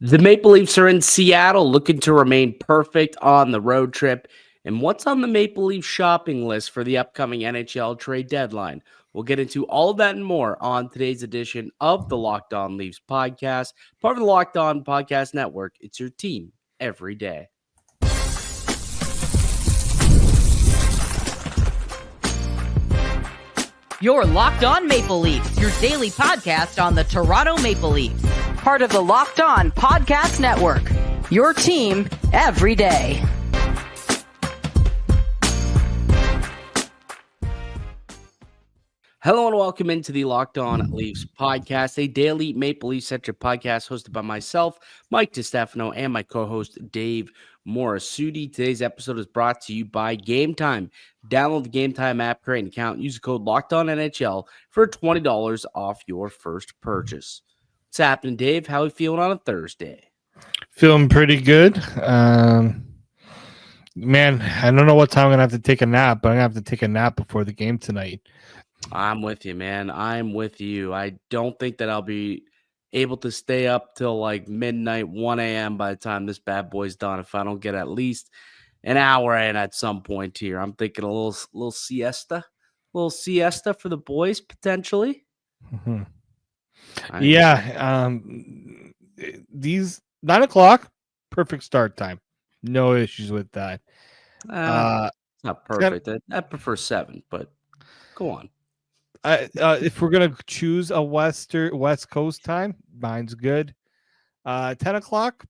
The Maple Leafs are in Seattle looking to remain perfect on the road trip. And what's on the Maple Leaf shopping list for the upcoming NHL trade deadline? We'll get into all of that and more on today's edition of the Locked On Leafs podcast, part of the Locked On Podcast Network. It's your team every day. You're Locked On Maple Leafs, your daily podcast on the Toronto Maple Leafs. Part of the Locked On Podcast Network, your team every day. Hello and welcome into the Locked On Leafs podcast, a daily Maple Leaf-centric podcast hosted by myself, Mike DiStefano, and my co-host, Dave Morassutti. Today's episode is brought to you by Gametime. Download the Gametime app, create an account, use the code LOCKEDONNHL for $20 off your first purchase. What's happening, Dave? How are you feeling on a Thursday? Feeling pretty good. Man, I don't know what time I'm going to have to take a nap, but I'm going to have to take a nap before the game tonight. I'm with you, man. I'm with you. I don't think that I'll be able to stay up till like midnight, 1 a.m. by the time this bad boy's done if I don't get at least an hour in at some point here. I'm thinking a little siesta for the boys potentially. Mm-hmm. Yeah. These 9 o'clock, perfect start time. No issues with that. It's not perfect. I prefer 7, but go on. If we're gonna choose a West Coast time, mine's good. 10 o'clock.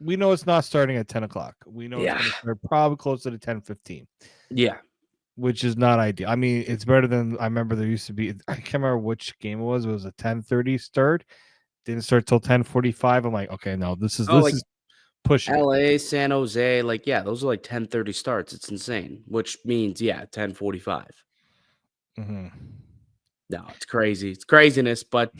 We know it's not starting at 10 o'clock. We know it's going to start probably closer to 10:15. Yeah, which is not ideal. I mean, it's better than I remember. There used to be. I can't remember which game it was. It was a 10:30 start. Didn't start till 10:45. I'm like, okay, no, this is pushing. LA, San Jose, those are like 10:30 starts. It's insane. Which means 10:45. Mm-hmm. No, it's crazy. It's craziness. But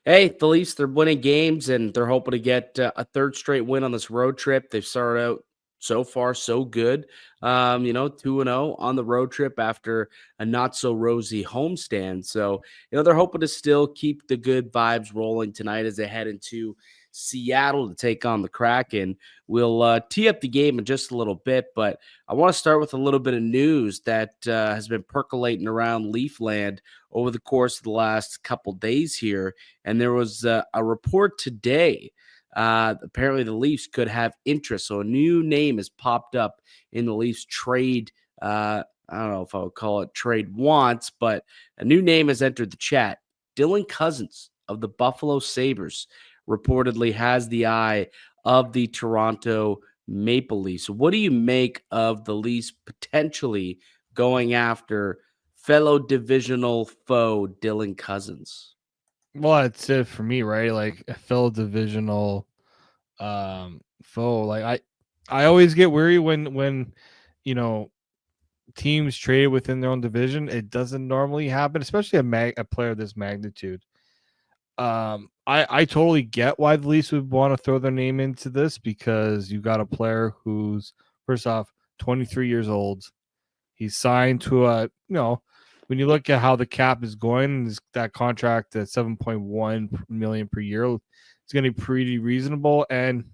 hey, the Leafs, they're winning games and they're hoping to get a third straight win on this road trip. They've started out so far so good. 2-0 on the road trip after a not so rosy homestand. So, they're hoping to still keep the good vibes rolling tonight as they head into Seattle to take on the Kraken. We'll tee up the game in just a little bit, but I want to start with a little bit of news that has been percolating around Leafland over the course of the last couple days here. And there was a report today. Apparently the Leafs could have interest. So a new name has popped up in the Leafs trade. I don't know if I would call it trade wants, but a new name has entered the chat. Dylan Cozens of the Buffalo Sabres reportedly has the eye of the Toronto Maple Leafs. What do you make of the Leafs potentially going after fellow divisional foe Dylan Cozens? Well, that's it for me, right? Like a fellow divisional foe. Like I always get weary when teams trade within their own division. It doesn't normally happen, especially a player of this magnitude. I totally get why the Leafs would want to throw their name into this because you got a player who's first off 23 years old. He's signed to when you look at how the cap is going, that contract at $7.1 million per year, it's going to be pretty reasonable. And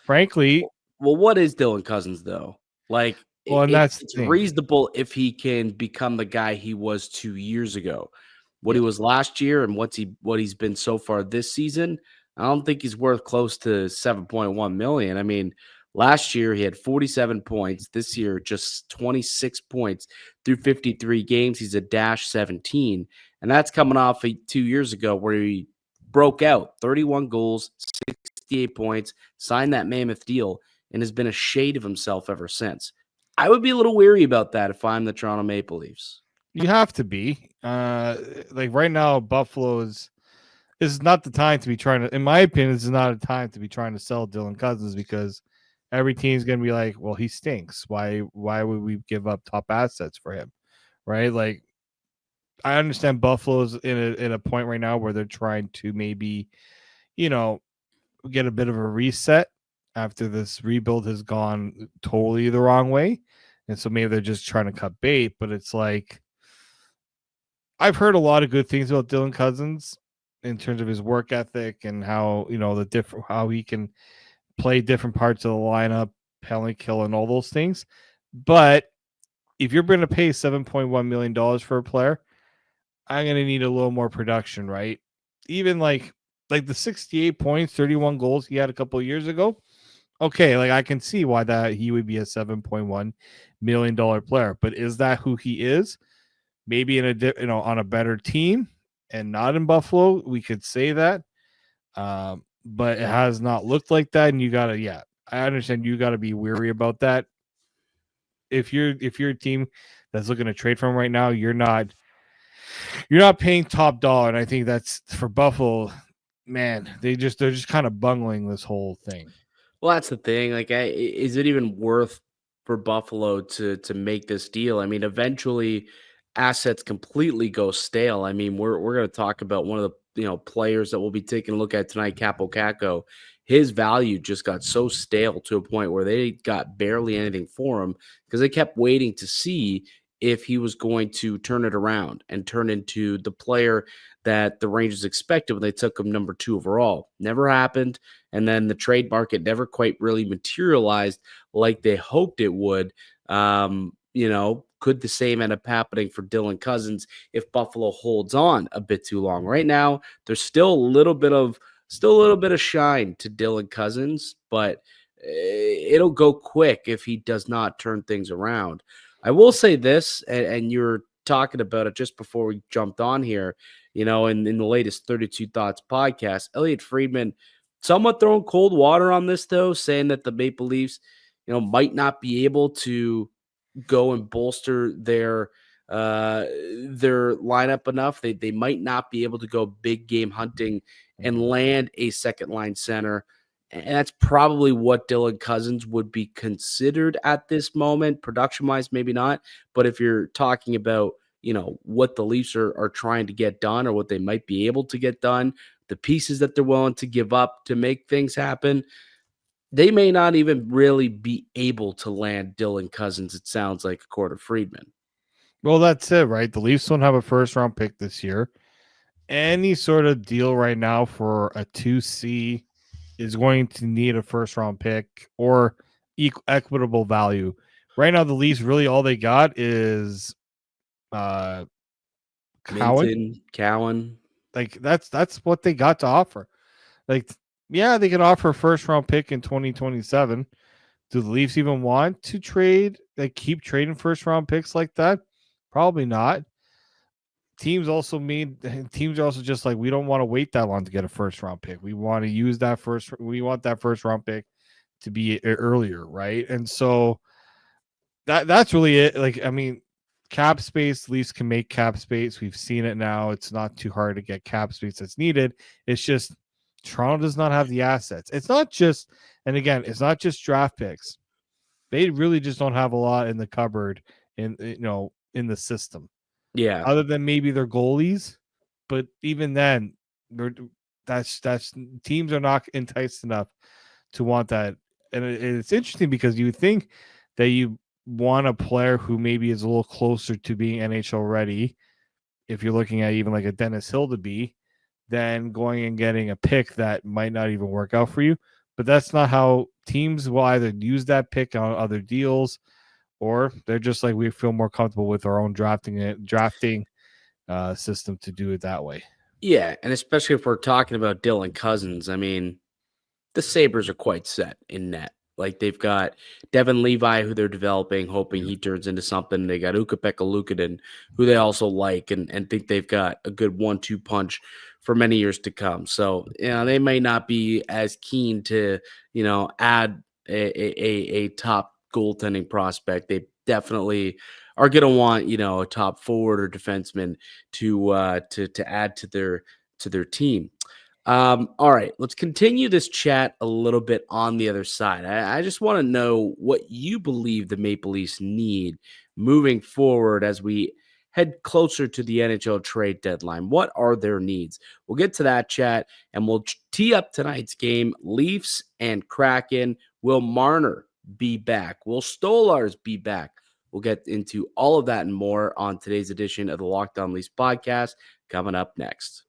frankly, well, what is Dylan Cozens though? It's reasonable if he can become the guy he was 2 years ago. What he was last year and what he's been so far this season, I don't think he's worth close to $7.1 million. I mean, last year he had 47 points. This year, just 26 points through 53 games. He's a -17, and that's coming off 2 years ago where he broke out, 31 goals, 68 points, signed that mammoth deal, and has been a shade of himself ever since. I would be a little weary about that if I'm the Toronto Maple Leafs. You have to be. Right now, Buffalo is not the time to be trying to, in my opinion, this is not a time to be trying to sell Dylan Cozens because every team's going to be like, well, he stinks. Why would we give up top assets for him? Right? Like, I understand Buffalo's in a point right now where they're trying to maybe, get a bit of a reset after this rebuild has gone totally the wrong way. And so maybe they're just trying to cut bait, but it's like, I've heard a lot of good things about Dylan Cozens. in terms of his work ethic and how, how he can play different parts of the lineup, penalty kill, and all those things. But if you're going to pay $7.1 million for a player, I'm going to need a little more production, right? Even like the 68 points, 31 goals he had a couple of years ago. Okay, like I can see why that he would be a $7.1 million player, but is that who he is? Maybe on a better team and not in Buffalo, we could say that. But it has not looked like that, and I understand you gotta be weary about that. If you're a team that's looking to trade for him right now, you're not paying top dollar, and I think that's for Buffalo. Man, they're just kind of bungling this whole thing. Well, that's the thing. Like, is it even worth for Buffalo to make this deal? I mean, eventually, assets completely go stale. I mean, we're going to talk about one of the players that we'll be taking a look at tonight, Capo Caco. His value just got so stale to a point where they got barely anything for him because they kept waiting to see if he was going to turn it around and turn into the player that the Rangers expected when they took him number 2 overall. Never happened. And then the trade market never quite really materialized like they hoped it would. Could the same end up happening for Dylan Cozens if Buffalo holds on a bit too long? Right now, there's still a little bit of shine to Dylan Cozens, but it'll go quick if he does not turn things around. I will say this, and you're talking about it just before we jumped on here, in the latest 32 Thoughts podcast, Elliot Friedman somewhat throwing cold water on this, though, saying that the Maple Leafs, might not be able to go and bolster their lineup enough. They might not be able to go big game hunting and land a second line center. And that's probably what Dylan Cozens would be considered at this moment. Production wise, maybe not. But if you're talking about, what the Leafs are trying to get done or what they might be able to get done, the pieces that they're willing to give up to make things happen, they may not even really be able to land Dylan Cozens, it sounds like, according to Friedman. Well, that's it, right? The Leafs don't have a first round pick this year. Any sort of deal right now for a 2C is going to need a first round pick or equitable value. Right now, the Leafs really all they got is Cowan. Like that's what they got to offer. Like, yeah, they can offer a first round pick in 2027. Do the Leafs even want to trade? Like, keep trading first round picks like that? Probably not. Teams are also just like, we don't want to wait that long to get a first round pick. We want to use we want that first round pick to be earlier, right? And so that's really it. Like, I mean, cap space, Leafs can make cap space. We've seen it now. It's not too hard to get cap space that's needed. It's just Toronto does not have the assets. It's not just draft picks. They really just don't have a lot in the cupboard in the system. Yeah. Other than maybe their goalies, but even then, that's teams are not enticed enough to want that. And it's interesting because you would think that you want a player who maybe is a little closer to being NHL ready, if you're looking at even like a Dennis Hill to be, than going and getting a pick that might not even work out for you. But that's not how teams will either use that pick on other deals, or they're just like, we feel more comfortable with our own drafting system to do it that way. Yeah, and especially if we're talking about Dylan Cozens, I mean, the Sabres are quite set in net. Like, they've got Devin Levi, who they're developing, hoping he turns into something. They got Ukko-Pekka Luukkonen, who they also like and think they've got a good 1-2 punch for many years to come. So, they may not be as keen to, add a top goaltending prospect. They definitely are going to want, a top forward or defenseman to add to their team. All right, let's continue this chat a little bit on the other side. I just want to know what you believe the Maple Leafs need moving forward as we head closer to the NHL trade deadline. What are their needs? We'll get to that chat, and we'll tee up tonight's game. Leafs and Kraken. Will Marner be back? Will Stolarz be back? We'll get into all of that and more on today's edition of the Locked On Leafs podcast coming up next.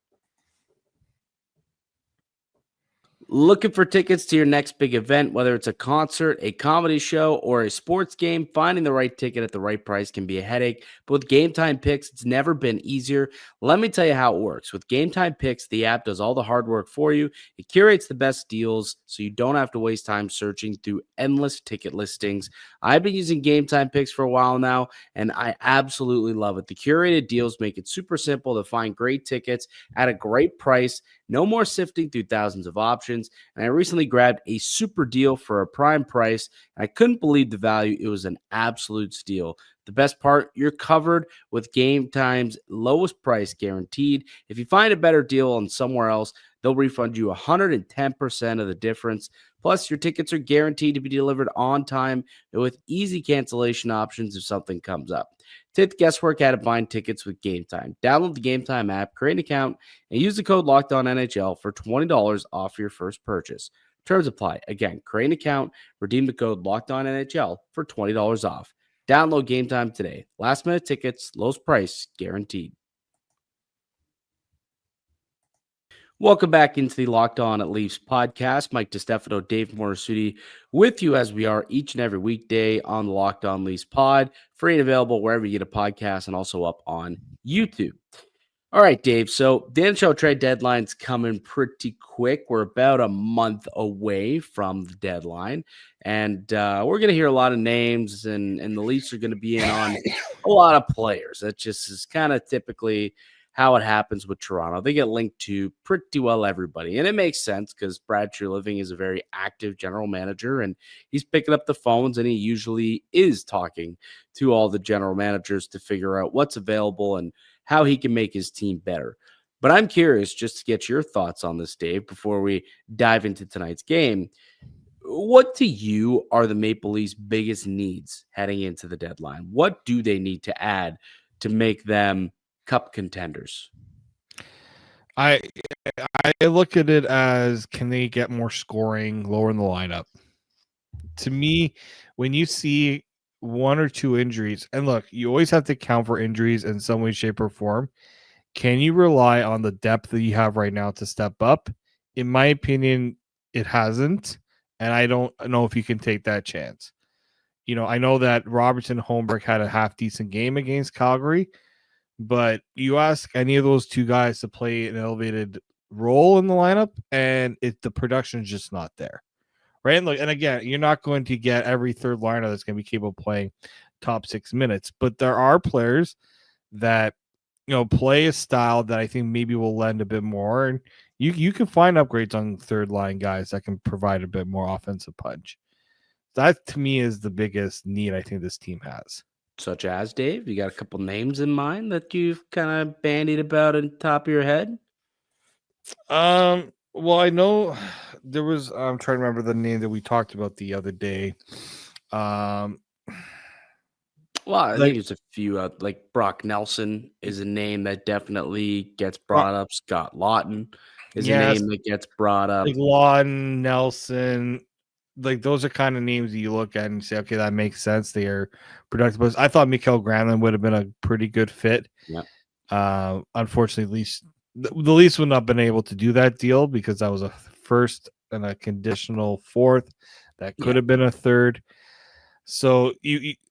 Looking for tickets to your next big event, whether it's a concert, a comedy show, or a sports game, finding the right ticket at the right price can be a headache. But with Game Time Picks, it's never been easier. Let me tell you how it works. With Game Time Picks, the app does all the hard work for you. It curates the best deals so you don't have to waste time searching through endless ticket listings. I've been using Game Time Picks for a while now, and I absolutely love it. The curated deals make it super simple to find great tickets at a great price. No more sifting through thousands of options. And I recently grabbed a super deal for a prime price. And I couldn't believe the value. It was an absolute steal. The best part, you're covered with Game Time's lowest price guaranteed. If you find a better deal on somewhere else, they'll refund you 110% of the difference. Plus, your tickets are guaranteed to be delivered on time with easy cancellation options if something comes up. Take the guesswork out of buying tickets with Game Time. Download the Game Time app, create an account, and use the code LOCKEDONNHL for $20 off your first purchase. Terms apply. Again, create an account, redeem the code LOCKEDONNHL for $20 off. Download Game Time today. Last minute tickets, lowest price guaranteed. Welcome back into the Locked On at Leafs podcast. Mike DiStefano, David Morassutti with you as we are each and every weekday on the Locked On Leafs pod, free and available wherever you get a podcast and also up on YouTube. All right, Dave. So the NHL trade deadline's coming pretty quick. We're about a month away from the deadline, and we're going to hear a lot of names, and the Leafs are going to be in on a lot of players. That just is kind of typically how it happens with Toronto. They get linked to pretty well everybody. And it makes sense because Brad Treliving is a very active general manager and he's picking up the phones and he usually is talking to all the general managers to figure out what's available and how he can make his team better. But I'm curious just to get your thoughts on this, Dave, before we dive into tonight's game. What to you are the Maple Leafs' biggest needs heading into the deadline? What do they need to add to make them cup contenders? I look at it as, can they get more scoring lower in the lineup? To me, when you see one or two injuries, and look, you always have to count for injuries in some way, shape, or form. Can you rely on the depth that you have right now to step up? In my opinion, it hasn't, and I don't know if you can take that chance. You know, I know that Robertson Holmberg had a half decent game against Calgary, but you ask any of those two guys to play an elevated role in the lineup, and the production is just not there, right? And look, and again, you're not going to get every third liner that's going to be capable of playing top 6 minutes, but there are players that play a style that I think maybe will lend a bit more, and you can find upgrades on third line guys that can provide a bit more offensive punch. That to me is the biggest need I think this team has. Such as, Dave? You got a couple names in mind that you've kind of bandied about in the top of your head? Well, I know there was, I'm trying to remember the name that we talked about the other day. Well, I think there's a few, like Brock Nelson is a name that definitely gets brought up. Scott Lawton is a name that gets brought up. Like Lawton, Nelson, like those are kind of names that you look at and say, okay, that makes sense. They are productive. I thought Mikael Granlund would have been a pretty good fit. Yeah. Unfortunately, the Leafs would not have been able to do that deal because that was a first and a conditional fourth. That could have been a third. So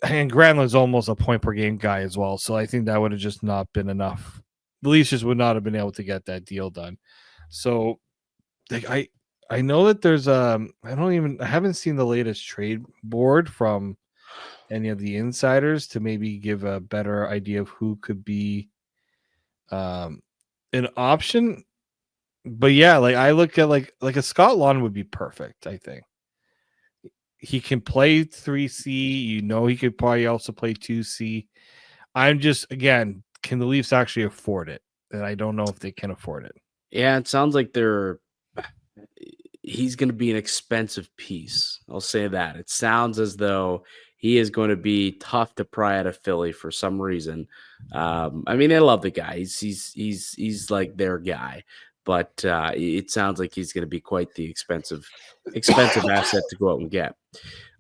and Granlund's almost a point per game guy as well. So I think that would have just not been enough. The Leafs just would not have been able to get that deal done. So like I know that there's I haven't seen the latest trade board from any of the insiders to maybe give a better idea of who could be an option. But yeah, like I look at like a Scott Lawton would be perfect, I think. He can play 3C, he could probably also play 2C. I'm just, again, can the Leafs actually afford it? And I don't know if they can afford it. Yeah, it sounds like he's going to be an expensive piece. I'll say that. It sounds as though he is going to be tough to pry out of Philly for some reason. I mean, I love the guy. He's like their guy, but it sounds like he's going to be quite the expensive asset to go out and get.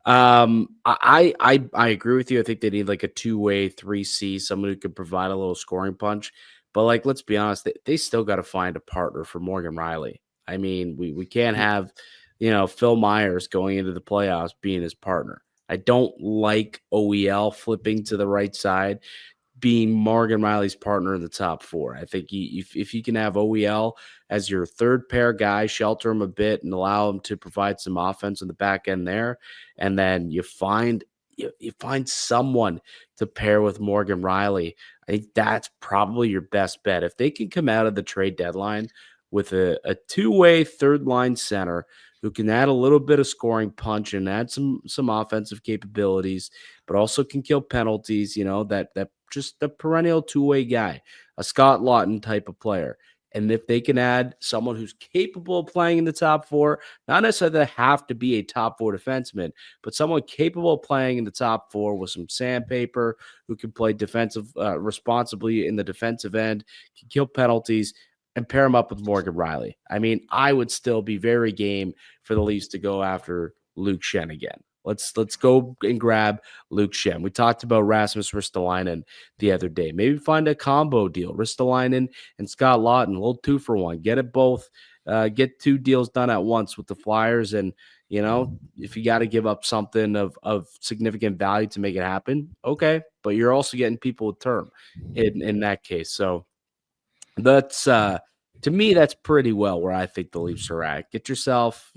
I agree with you. I think they need like a two-way 3C, someone who could provide a little scoring punch. But like, let's be honest, they still got to find a partner for Morgan Riley. I mean, we can't have, Phil Myers going into the playoffs being his partner. I don't like OEL flipping to the right side being Morgan Riley's partner in the top four. I think if you can have OEL as your third pair guy, shelter him a bit and allow him to provide some offense in the back end there, and then you find someone to pair with Morgan Riley. I think that's probably your best bet. If they can come out of the trade deadline with a two-way third line center who can add a little bit of scoring punch and add some offensive capabilities, but also can kill penalties, that just the perennial two-way guy, a Scott Lawton type of player. And if they can add someone who's capable of playing in the top four, not necessarily they have to be a top four defenseman, but someone capable of playing in the top four with some sandpaper, who can play defensive responsibly in the defensive end, can kill penalties, and pair him up with Morgan Riley. I mean, I would still be very game for the Leafs to go after Luke Schenn again. Let's go and grab Luke Schenn. We talked about Rasmus Ristolainen the other day. Maybe find a combo deal. Ristolainen and Scott Lawton, a little 2-for-1. Get it both. Get two deals done at once with the Flyers. And, if you got to give up something of significant value to make it happen, okay. But you're also getting people with term in that case. So that's to me, that's pretty well where I think the Leafs are at. Get yourself,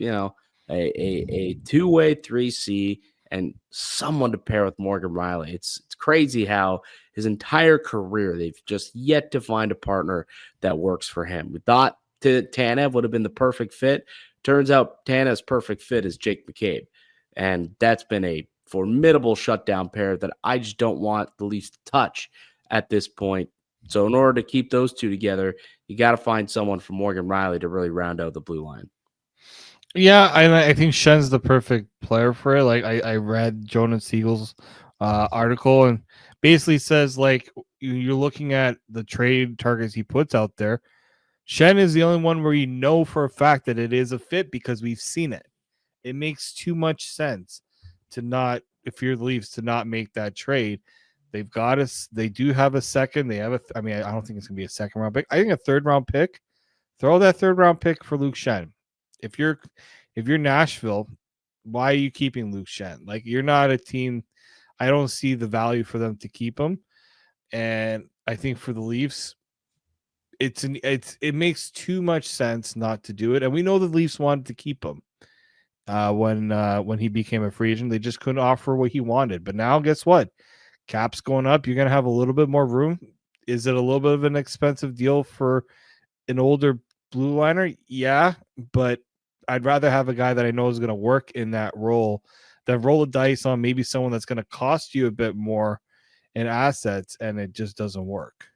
a two-way 3C and someone to pair with Morgan Riley. It's crazy how his entire career they've just yet to find a partner that works for him. We thought Tanev would have been the perfect fit. Turns out Tanev's perfect fit is Jake McCabe, and that's been a formidable shutdown pair that I just don't want the Leafs to touch at this point. So in order to keep those two together, you got to find someone for Morgan Riley to really round out the blue line. Yeah, I think Schen's the perfect player for it. Like I read Jonas Siegel's article and basically says like you're looking at the trade targets he puts out there. Schenn is the only one where you know for a fact that it is a fit because we've seen it. It makes too much sense to not, if you're the Leafs, to not make that trade. They've got us. They do have a second. They have I don't think it's gonna be a second round pick. I think a third round pick. Throw that third round pick for Luke Schenn. If you're Nashville, why are you keeping Luke Schenn? Like you're not a team. I don't see the value for them to keep him. And I think for the Leafs, it makes too much sense not to do it. And we know the Leafs wanted to keep him when he became a free agent. They just couldn't offer what he wanted. But now, guess what? Cap's going up. You're going to have a little bit more room. Is it a little bit of an expensive deal for an older blue liner? Yeah, but I'd rather have a guy that I know is going to work in that role than roll the dice on maybe someone that's going to cost you a bit more in assets, and it just doesn't work.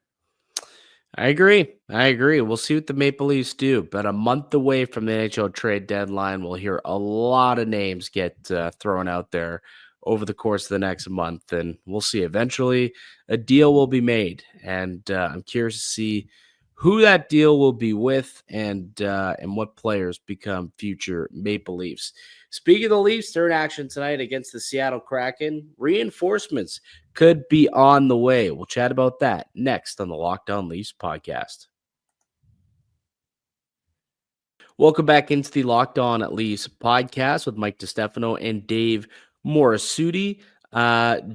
I agree. We'll see what the Maple Leafs do. But a month away from the NHL trade deadline, we'll hear a lot of names get thrown out there over the course of the next month. And we'll see. Eventually, a deal will be made. And I'm curious to see who that deal will be with and what players become future Maple Leafs. Speaking of the Leafs, they're in action tonight against the Seattle Kraken. Reinforcements could be on the way. We'll chat about that next on the Locked On Leafs podcast. Welcome back into the Locked On Leafs podcast with Mike DiStefano and Dave Morassutti.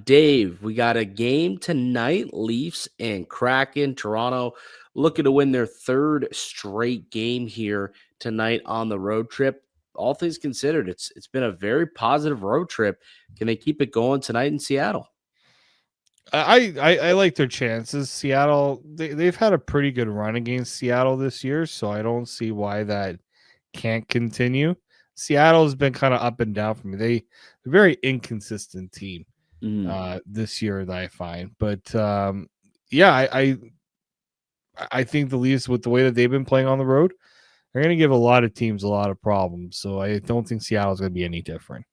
Dave, we got a game tonight. Leafs and Kraken. Toronto looking to win their third straight game here tonight on the road trip. All things considered, it's been a very positive road trip. Can they keep it going tonight in Seattle? I like their chances. Seattle, they've had a pretty good run against Seattle this year, so I don't see why that can't continue. Seattle has been kind of up and down for me. They're a very inconsistent team this year that I find. But I think the Leafs, with the way that they've been playing on the road, are going to give a lot of teams a lot of problems. So I don't think Seattle's going to be any different.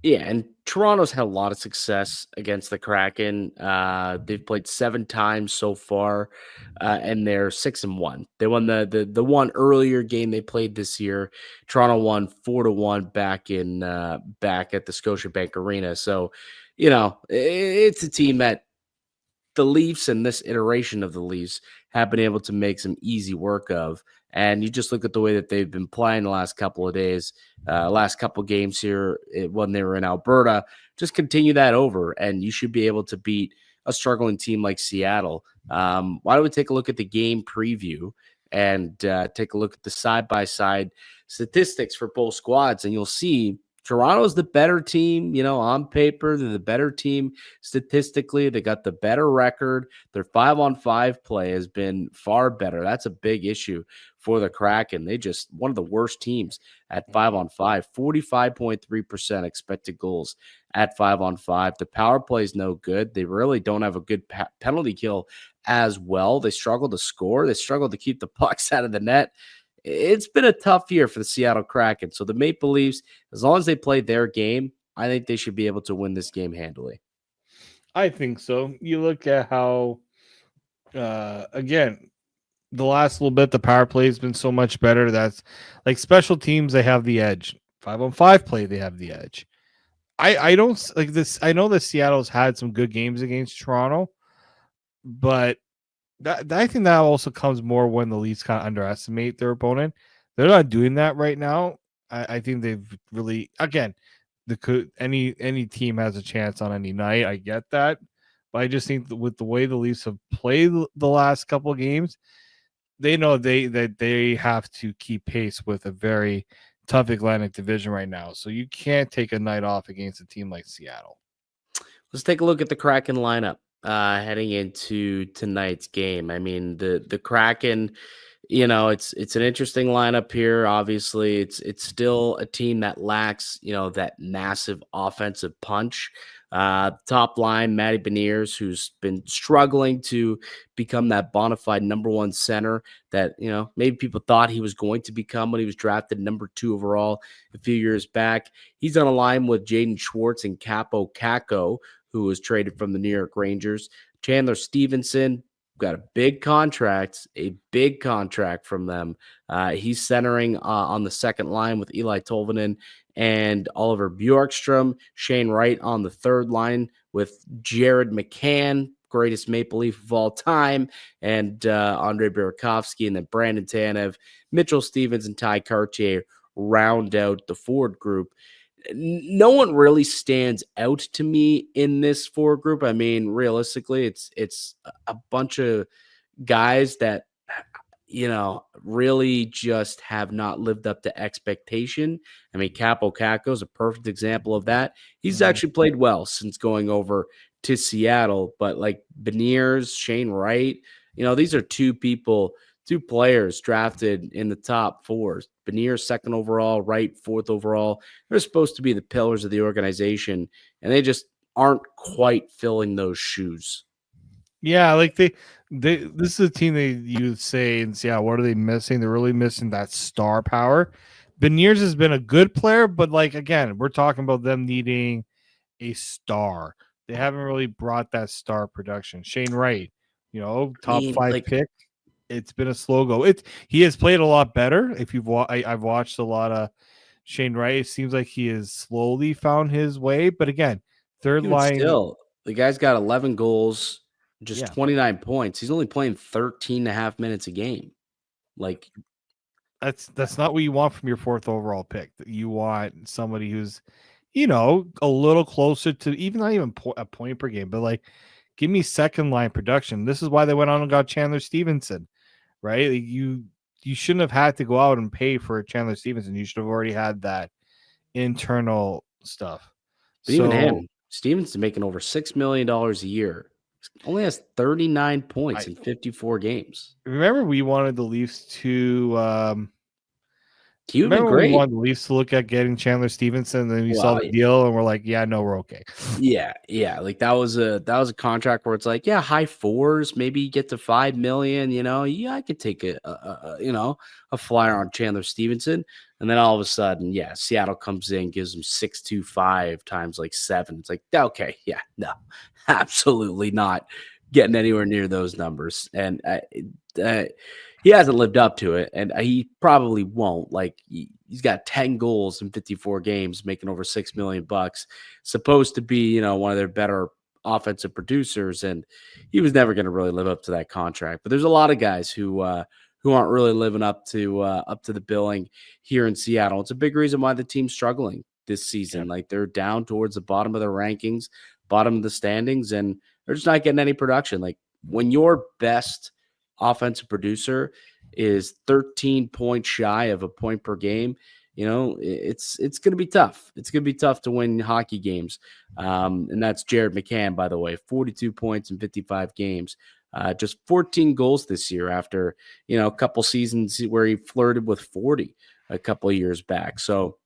Yeah, and Toronto's had a lot of success against the Kraken. They've played 7 times so far, and they're 6-1. They won the one earlier game they played this year. Toronto won 4-1 back at the Scotiabank Arena. So, it's a team that the Leafs and this iteration of the Leafs have been able to make some easy work of. And you just look at the way that they've been playing the last couple of days, last couple of games here when they were in Alberta. Just continue that over, and you should be able to beat a struggling team like Seattle. Why don't we take a look at the game preview and take a look at the side-by-side statistics for both squads, and you'll see Toronto's the better team, on paper. They're the better team statistically. They got the better record. Their 5-on-5 play has been far better. That's a big issue for the Kraken. They just one of the worst teams at 5-on-5, 45.3% expected goals at 5-on-5. The power play is no good. They really don't have a good penalty kill as well. They struggle to score. They struggle to keep the pucks out of the net. It's been a tough year for the Seattle Kraken. So the Maple Leafs, as long as they play their game, I think they should be able to win this game handily. I think so. You look at how, again, the last little bit, the power play has been so much better. That's like special teams, they have the edge. 5-on-5 play, they have the edge. I don't like this. I know that Seattle's had some good games against Toronto, but I think that also comes more when the Leafs kind of underestimate their opponent. They're not doing that right now. I think they've really, again, any team has a chance on any night. I get that, but I just think that with the way the Leafs have played the last couple of games, they know that they have to keep pace with a very tough Atlantic division right now. So you can't take a night off against a team like Seattle. Let's take a look at the Kraken lineup heading into tonight's game. I mean, the Kraken, it's an interesting lineup here. Obviously, it's still a team that lacks, that massive offensive punch. Top line, Matty Beniers, who's been struggling to become that bona fide number one center that, maybe people thought he was going to become when he was drafted number 2 overall a few years back. He's on a line with Jaden Schwartz and Capo Caco, who was traded from the New York Rangers. Chandler Stevenson got a big contract from them. He's centering on the second line with Eli Tolvanen and Oliver Bjorkstrom. Shane Wright on the third line with Jared McCann, greatest Maple Leaf of all time, and Andre Burakovsky, and then Brandon Tanev, Mitchell Stevens, and Ty Cartier round out the forward group. No one really stands out to me in this forward group. I mean, realistically, it's a bunch of guys that, really just have not lived up to expectation. I mean, Capo Caco is a perfect example of that. He's actually played well since going over to Seattle, but like Beniers, Shane Wright, these are two players drafted in the top 4. Beniers, 2nd overall, Wright, 4th overall. They're supposed to be the pillars of the organization, and they just aren't quite filling those shoes. Yeah, like this is a team you say, and yeah, what are they missing? They're really missing that star power. Beniers has been a good player, but like, again, we're talking about them needing a star. They haven't really brought that star production. Shane Wright, top 5 pick. It's been a slow go. He has played a lot better. If I've watched a lot of Shane Wright. It seems like he has slowly found his way. But again, third line. Still, the guy's got 11 goals, just 29 points. He's only playing 13 and a half minutes a game. Like, that's not what you want from your 4th overall pick. You want somebody who's, a little closer to not even a point per game, but like, give me second line production. This is why they went on and got Chandler Stevenson, right? Like you shouldn't have had to go out and pay for Chandler Stevenson. You should have already had that internal stuff. But even him, Stevenson's making over $6 million a year. Only has 39 points in 54 games. Remember, we wanted the Leafs to. He would be great. We wanted the Leafs to look at getting Chandler Stevenson, and then we saw the deal, and we're like, "Yeah, no, we're okay." Yeah. Like that was a contract where it's like, yeah, high 4s, maybe get to $5 million. Yeah, I could take a flyer on Chandler Stevenson, and then all of a sudden, Seattle comes in, gives him 6.25 times like 7. It's like, okay, yeah, no, absolutely not getting anywhere near those numbers, and he hasn't lived up to it, and he probably won't. Like, he's got 10 goals in 54 games, making over $6 million. Supposed to be, one of their better offensive producers, and he was never going to really live up to that contract. But there's a lot of guys who aren't really living up to the billing here in Seattle. It's a big reason why the team's struggling this season. Like they're down towards the bottom of the rankings, bottom of the standings, and they're just not getting any production. Like when your best offensive producer is 13 points shy of a point per game, it's going to be tough. It's going to be tough to win hockey games. And that's Jared McCann, by the way, 42 points in 55 games. Just 14 goals this year after, a couple seasons where he flirted with 40 a couple of years back. So,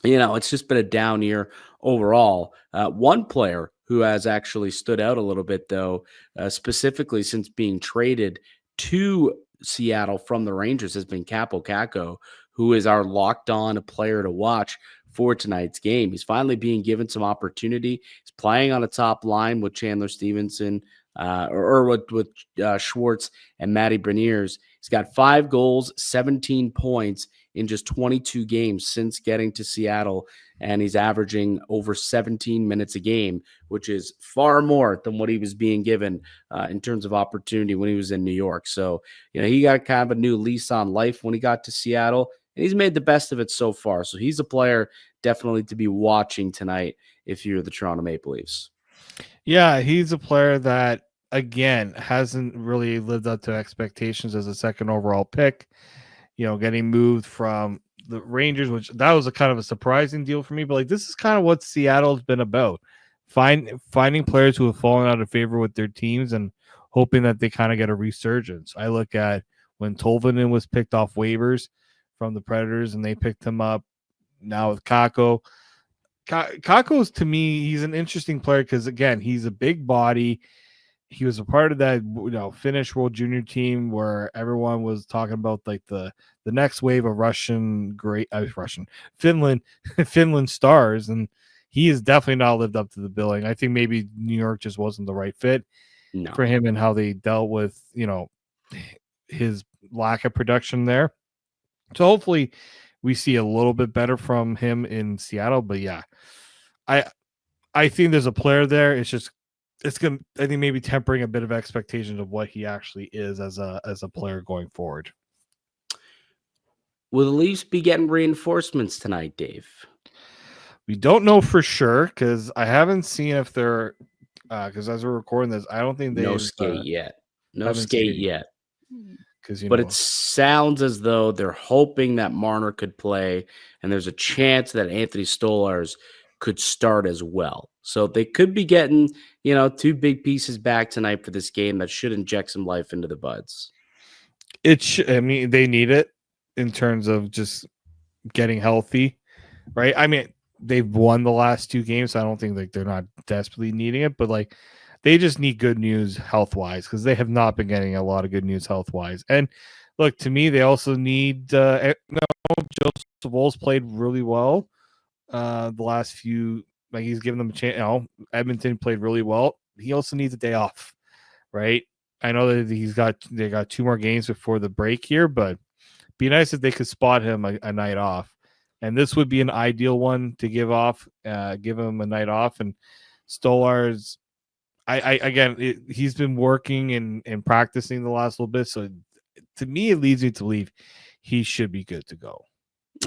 it's just been a down year overall. One player who has actually stood out a little bit, though, specifically since being traded to Seattle from the Rangers, has been Capo Caco, who is our locked-on player to watch for tonight's game. He's finally being given some opportunity. He's playing on a top line with Chandler Stevenson, or with Schwartz and Matty Beniers. He's got 5 goals, 17 points in just 22 games since getting to Seattle, and he's averaging over 17 minutes a game, which is far more than what he was being given in terms of opportunity when he was in New York. So, he got kind of a new lease on life when he got to Seattle, and he's made the best of it so far. So he's a player definitely to be watching tonight if you're the Toronto Maple Leafs. Yeah, he's a player that, again, hasn't really lived up to expectations as a second overall pick. Getting moved from the Rangers, which that was a kind of a surprising deal for me. But this is kind of what Seattle's been about. Finding players who have fallen out of favor with their teams and hoping that they kind of get a resurgence. I look at when Tolvanen was picked off waivers from the Predators and they picked him up now with Kakko. Kakko's, to me, he's an interesting player because, again, he's a big body. He was a part of that, Finnish World Junior team where everyone was talking about the next wave of Finland stars, and he has definitely not lived up to the billing. I think maybe New York just wasn't the right fit for him and how they dealt with his lack of production there. So hopefully we see a little bit better from him in Seattle. But yeah, I think there's a player there. It's going to, I think, maybe tempering a bit of expectations of what he actually is as a player going forward. Will the Leafs be getting reinforcements tonight, Dave? We don't know for sure because I haven't seen if they're because as we're recording this, I don't think they've skate yet. No skate yet. But it sounds as though they're hoping that Marner could play, and there's a chance that Anthony Stolarz could start as well. So they could be getting, 2 big pieces back tonight for this game that should inject some life into the Buds. I mean, they need it in terms of just getting healthy, right? I mean, they've won the last 2 games. So I don't think they're not desperately needing it, but they just need good news health-wise because they have not been getting a lot of good news health-wise. And look, to me, they also need Joseph Woll's played really well the last few. He's given them a chance. Edmonton played really well. He also needs a day off, right? I know that they got 2 more games before the break here, but be nice if they could spot him a night off. And this would be an ideal one to give him a night off. And Stolarz, he's been working and practicing the last little bit. So to me, it leads me to believe he should be good to go.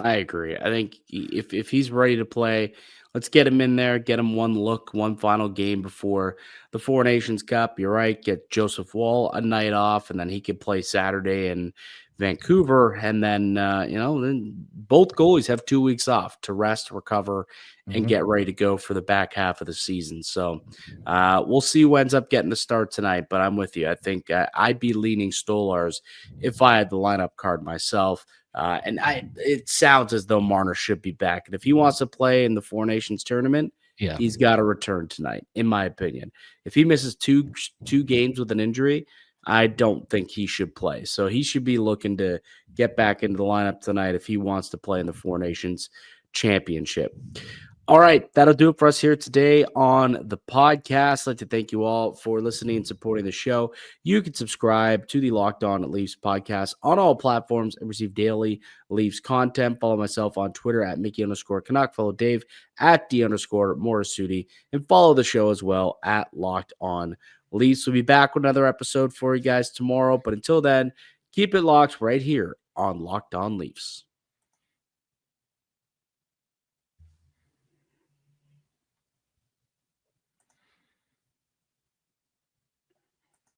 I agree. I think if he's ready to play, let's get him in there, get him one final game before the Four Nations Cup. You're right. Get Joseph Woll a night off, and then he could play Saturday in Vancouver. And then, then both goalies have 2 weeks off to rest, recover, and get ready to go for the back half of the season. So we'll see who ends up getting the start tonight, but I'm with you. I think I'd be leaning Stolarz if I had the lineup card myself. It sounds as though Marner should be back. And if he wants to play in the Four Nations tournament, he's got to return tonight, in my opinion. If he misses two games with an injury, I don't think he should play. So he should be looking to get back into the lineup tonight if he wants to play in the Four Nations Championship. All right, that'll do it for us here today on the podcast. I'd like to thank you all for listening and supporting the show. You can subscribe to the Locked On Leafs podcast on all platforms and receive daily Leafs content. Follow myself on Twitter at Mickey_Canuck. Follow Dave at D_Morassutti. And follow the show as well at Locked On Leafs. We'll be back with another episode for you guys tomorrow. But until then, keep it locked right here on Locked On Leafs.